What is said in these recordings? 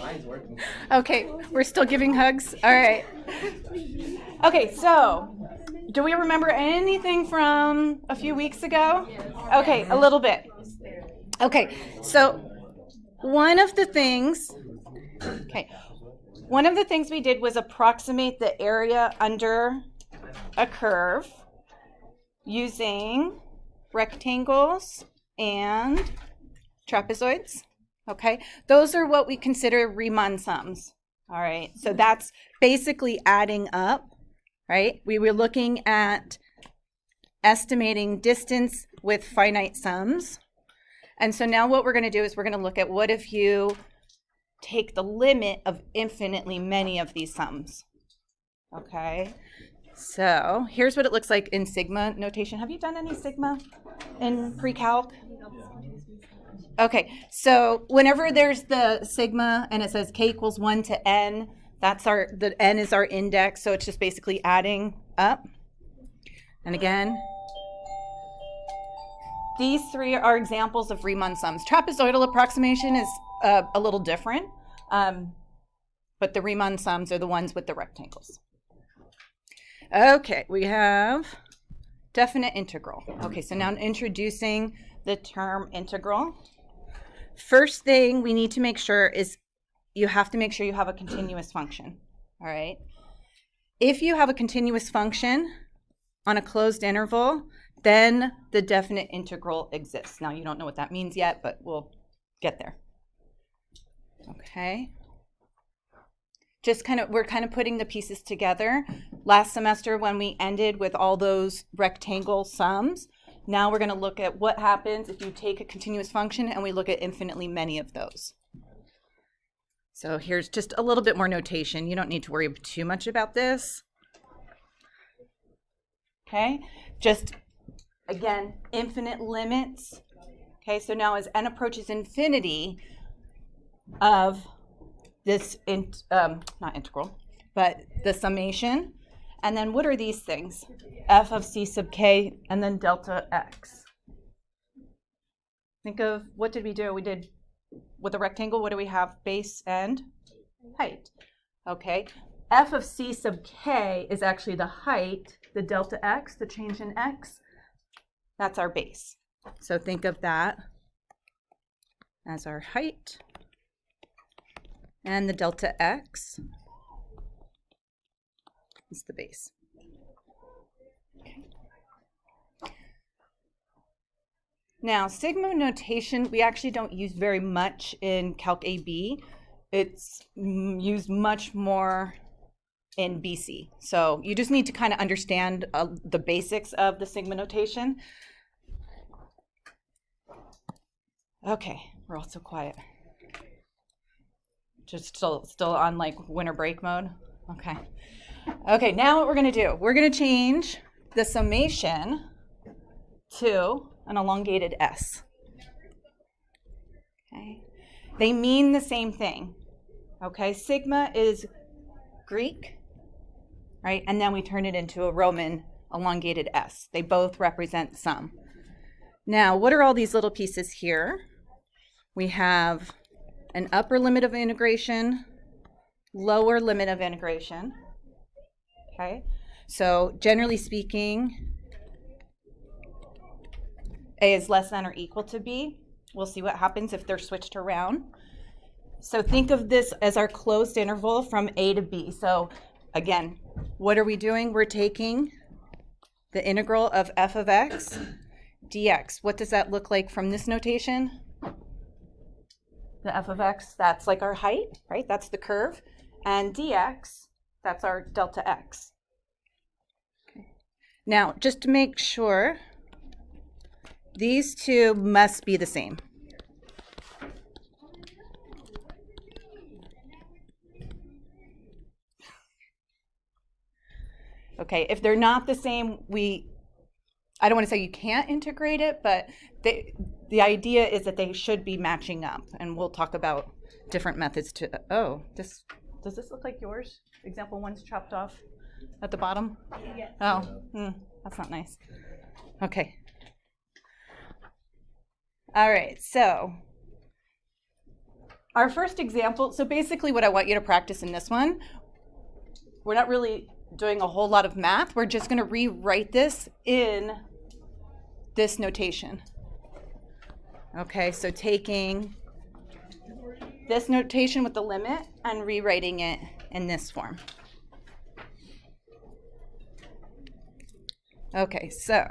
Mine's working. Okay, we're still giving hugs. All right. Okay, so do we remember anything from a few weeks ago? Okay, a little bit. Okay, so one of the things we did was approximate the area under a curve using rectangles and trapezoids. Okay, those are what we consider Riemann sums. All right, so that's basically adding up, right? We were looking at estimating distance with finite sums. And so now what we're going to do is we're going to look at what if you take the limit of infinitely many of these sums. Okay, so here's what it looks like in sigma notation. Have you done any sigma in pre-calc? Okay, so whenever there's the sigma and it says k equals 1 to n, the n is our index, so it's just basically adding up. And again, these three are examples of Riemann sums. Trapezoidal approximation is a little different, but the Riemann sums are the ones with the rectangles. Okay, we have definite integral. Okay, so now I'm introducing the term integral. First thing we need to make sure is you have to make sure you have a continuous function, all right? If you have a continuous function on a closed interval, then the definite integral exists. Now, you don't know what that means yet, but we'll get there. Okay. We're kind of putting the pieces together. Last semester when we ended with all those rectangle sums, now we're going to look at what happens if you take a continuous function and we look at infinitely many of those. So here's just a little bit more notation. You don't need to worry too much about this. Okay, just again, infinite limits. Okay, so now as n approaches infinity of this, not integral, but the summation. And then what are these things? F of c sub k and then delta x. Think of, what did we do? We did, with a rectangle, what do we have? Base and height. Okay, f of c sub k is actually the height, the delta x, the change in x. That's our base. So think of that as our height. And the delta x is the base. Okay. Now, sigma notation, we actually don't use very much in Calc AB. It's used much more in BC. So you just need to kind of understand the basics of the sigma notation. Okay, we're all so quiet. Just still on like winter break mode? Okay. Okay, now what we're gonna do, we're gonna change the summation to an elongated S. Okay. They mean the same thing. Okay, sigma is Greek, right? And then we turn it into a Roman elongated S. They both represent sum. Now, what are all these little pieces here? We have an upper limit of integration, lower limit of integration. Okay, so generally speaking, A is less than or equal to B. We'll see what happens if they're switched around. So think of this as our closed interval from A to B. So again, what are we doing? We're taking the integral of f of x dx. What does that look like from this notation? The f of x, that's like our height, right? That's the curve. And dx, that's our delta x. Okay. Now, just to make sure, these two must be the same. Okay, if they're not the same, I don't want to say you can't integrate it, but the idea is that they should be matching up, and we'll talk about different methods to, does this look like yours? Example 1's chopped off at the bottom? Yes. Oh, that's not nice. Okay. All right, so our first example, so basically what I want you to practice in this one, we're not really doing a whole lot of math. We're just going to rewrite this in this notation. Okay, so taking this notation with the limit and rewriting it in this form. Okay, so,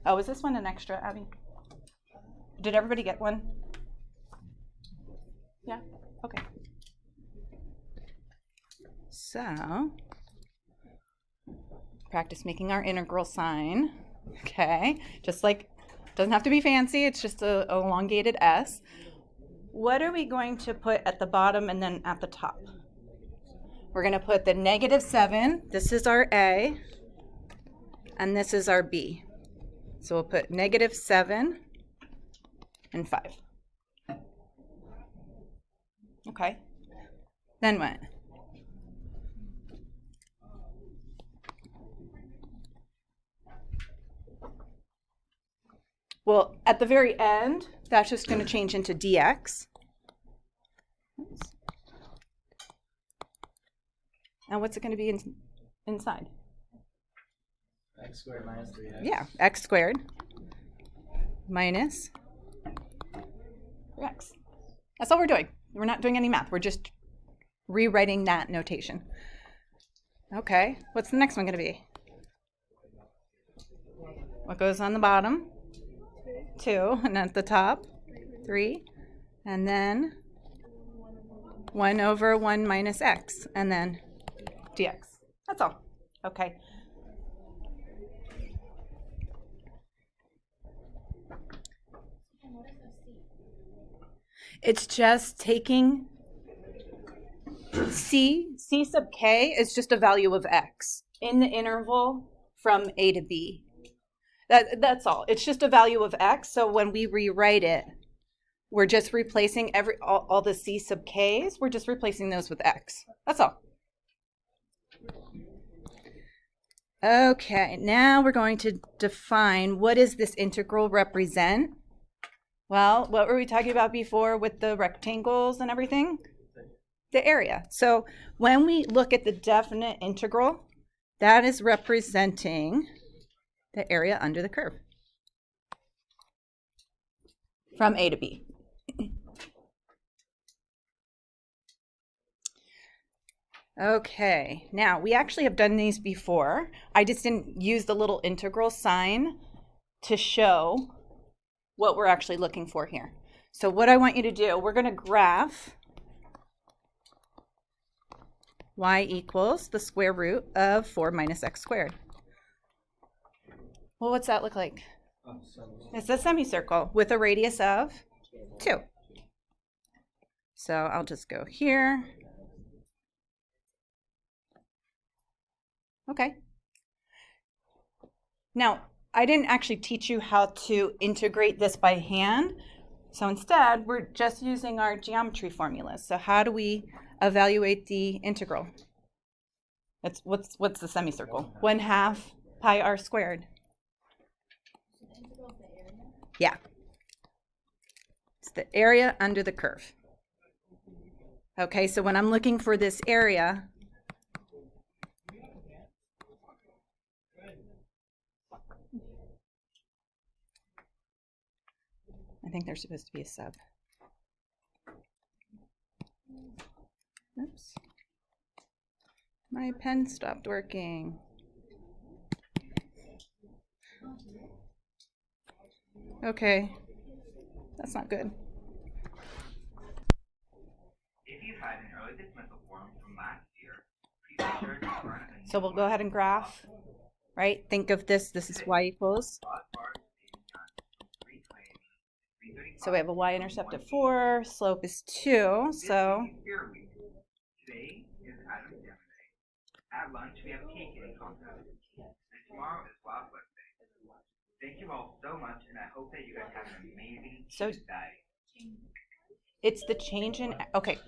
oh, is this one an extra, Abby? Did everybody get one? Yeah? Okay. So, practice making our integral sign. Okay, just like, doesn't have to be fancy, it's just a elongated S. What are we going to put at the bottom and then at the top? We're going to put the -7, this is our A, and this is our B. So we'll put -7 and 5. Okay, then what? Well, at the very end, that's just going to change into dx. Oops. And what's it going to be inside? X squared minus 3x. Yeah, x squared minus 3x. That's all we're doing. We're not doing any math. We're just rewriting that notation. Okay, what's the next one going to be? What goes on the bottom? 2, and at the top, 3, and then 1 over 1 minus x, and then dx. That's all. Okay. It's just taking c sub k is just a value of x in the interval from a to b. That's all. It's just a value of x. So when we rewrite it, we're just replacing all the c sub k's. We're just replacing those with x. That's all. Okay, now we're going to define what does this integral represent? Well, what were we talking about before with the rectangles and everything? The area. So when we look at the definite integral, that is representing the area under the curve from A to B. Okay, now we actually have done these before. I just didn't use the little integral sign to show what we're actually looking for here. So what I want you to do, we're going to graph y equals the square root of 4 minus x squared. Well, what's that look like? It's a semicircle with a radius of 2. So I'll just go here. Okay. Now, I didn't actually teach you how to integrate this by hand. So instead, we're just using our geometry formulas. So how do we evaluate the integral? That's what's the semicircle? 1/2 pi r squared. Yeah. It's the area under the curve. Okay, so when I'm looking for this area, I think there's supposed to be a sub. Oops. My pen stopped working. Okay, that's not good. If you had an early dismissal form from last year, please be sure to run it. So we'll go ahead and graph, right? Think of this is y equals. So we have a y-intercept of 4, slope is 2, so. Today is Adam's Dinner Day. At lunch, we have cake eating contest. And tomorrow is Wild West Day. Thank you all so much, and I hope that you guys have an amazing Tuesday. It's the change in, okay.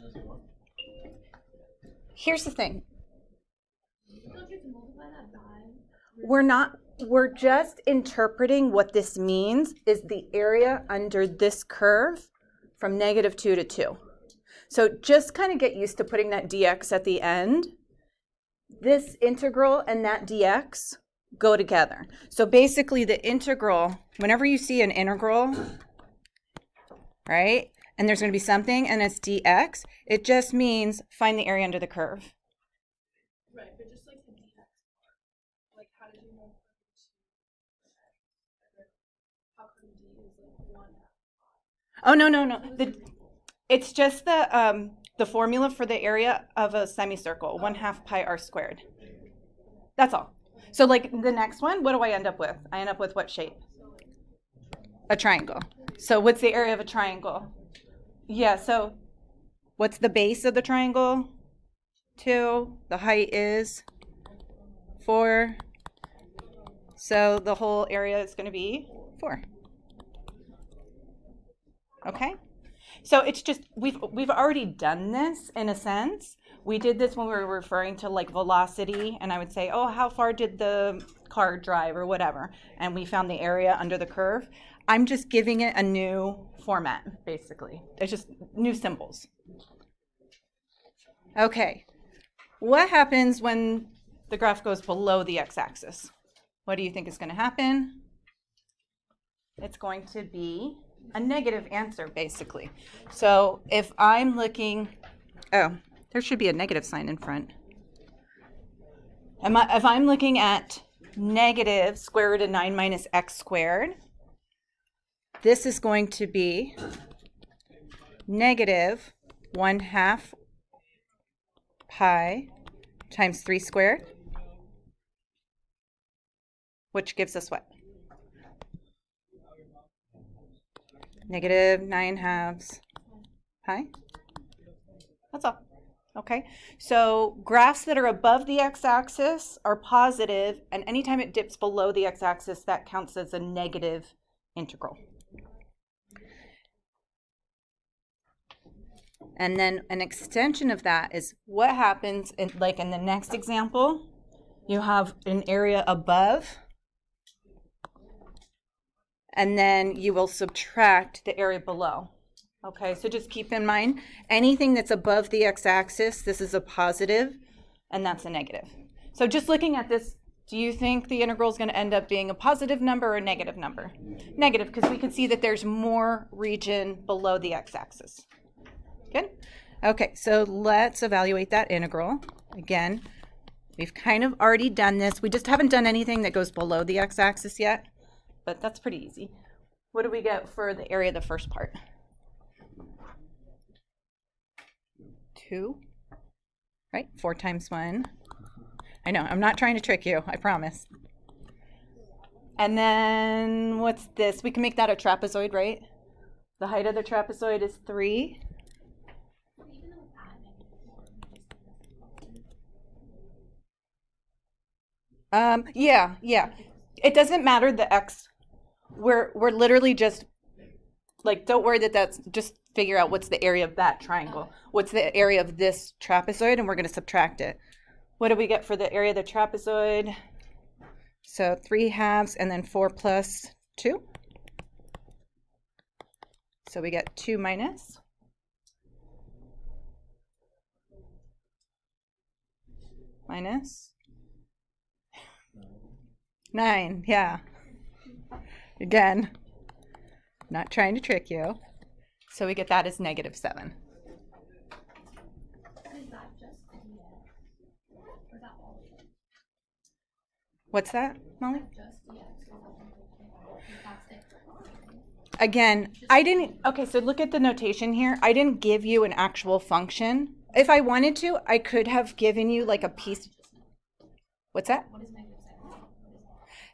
Here's the thing. We're just interpreting what this means is the area under this curve from -2 to 2. So just kind of get used to putting that dx at the end. This integral and that dx go together. So basically the integral, whenever you see an integral, right, and there's going to be something and it's dx, it just means find the area under the curve. Right, but just like the dx part, like how did you know how come d is like 1 half? Oh, no. It's just the formula for the area of a semicircle, 1/2 pi r squared. That's all. So like the next one, what do I end up with? I end up with what shape? A triangle. So what's the area of a triangle? Yeah, so what's the base of the triangle? 2. The height is 4. So the whole area is going to be 4. Okay? So it's just, we've already done this in a sense. We did this when we were referring to like velocity, and I would say, oh, how far did the car drive or whatever? And we found the area under the curve. I'm just giving it a new format, basically. It's just new symbols. Okay. What happens when the graph goes below the x-axis? What do you think is going to happen? It's going to be a negative answer, basically. So if I'm looking, oh, there should be a negative sign in front. If I'm looking at negative square root of 9 minus x squared, this is going to be negative 1/2 pi times 3 squared, which gives us what? Negative 9/2 pi. That's all. Okay. So graphs that are above the x-axis are positive, and anytime it dips below the x-axis, that counts as a negative integral. And then an extension of that is what happens in, like in the next example, you have an area above, and then you will subtract the area below. Okay, so just keep in mind, anything that's above the x-axis, this is a positive, and that's a negative. So just looking at this, do you think the integral is going to end up being a positive number or a negative number? Negative, because we can see that there's more region below the x-axis. Good? Okay, so let's evaluate that integral. Again, we've kind of already done this. We just haven't done anything that goes below the x-axis yet, but that's pretty easy. What do we get for the area of the first part? 2, right? 4 times 1. I know, I'm not trying to trick you, I promise. And then what's this? We can make that a trapezoid, right? The height of the trapezoid is 3. Yeah. It doesn't matter the x. We're literally just like, don't worry that's just figure out what's the area of that triangle. What's the area of this trapezoid, and we're going to subtract it. What do we get for the area of the trapezoid? So 3/2 and then 4 plus 2. So we get 2 minus. Minus 9, yeah. Again, not trying to trick you. So we get that as negative 7. What's that, Molly? Again, I didn't, okay, so look at the notation here. I didn't give you an actual function. If I wanted to, I could have given you like a piece. What's that?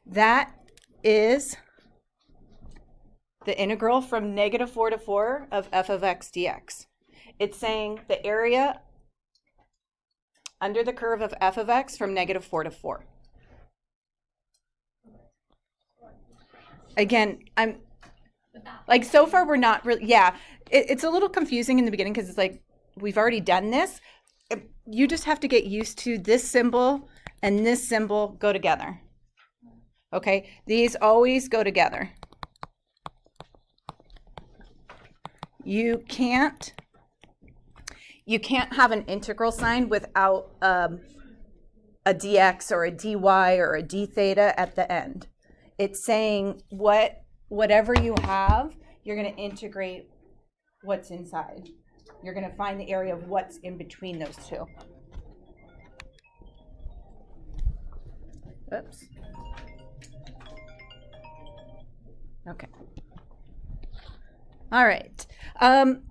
That is the integral from -4 to 4 of f of x dx. It's saying the area under the curve of f of x from -4 to 4. Again, I'm like, so far we're not really, yeah, it's a little confusing in the beginning because it's like, we've already done this. You just have to get used to this symbol and this symbol go together. Okay, these always go together. You can't, You can't have an integral sign without a dx or a dy or a d theta at the end. It's saying whatever you have, you're going to integrate what's inside. You're going to find the area of what's in between those two. Oops. Okay. All right.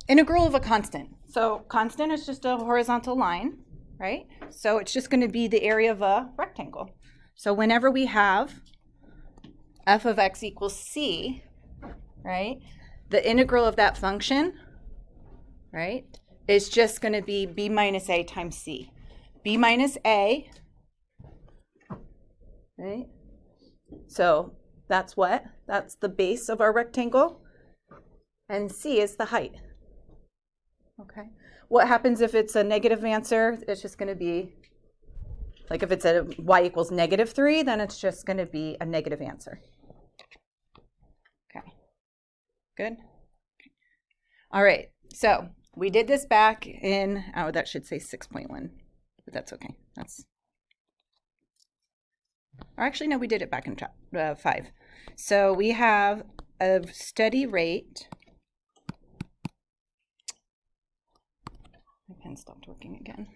Integral of a constant. So constant is just a horizontal line, right? So it's just going to be the area of a rectangle. So whenever we have f of x equals c, right, the integral of that function, right, is just going to be b minus a times c. B minus a, right? So that's what? That's the base of our rectangle. And c is the height. Okay. What happens if it's a negative answer? It's just going to be, like if it's a y equals -3, then it's just going to be a negative answer. Okay. Good? All right. So we did this back in, oh, that should say 6.1, but that's okay. Or actually, no, we did it back in 5. So we have a steady rate. My pen stopped working again.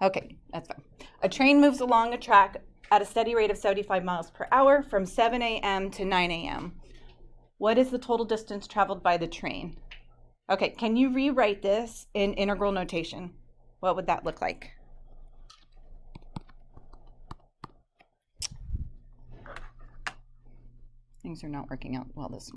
Okay, that's fine. A train moves along a track at a steady rate of 75 miles per hour from 7 a.m. to 9 a.m. What is the total distance traveled by the train? Okay, can you rewrite this in integral notation? What would that look like? Things are not working out well this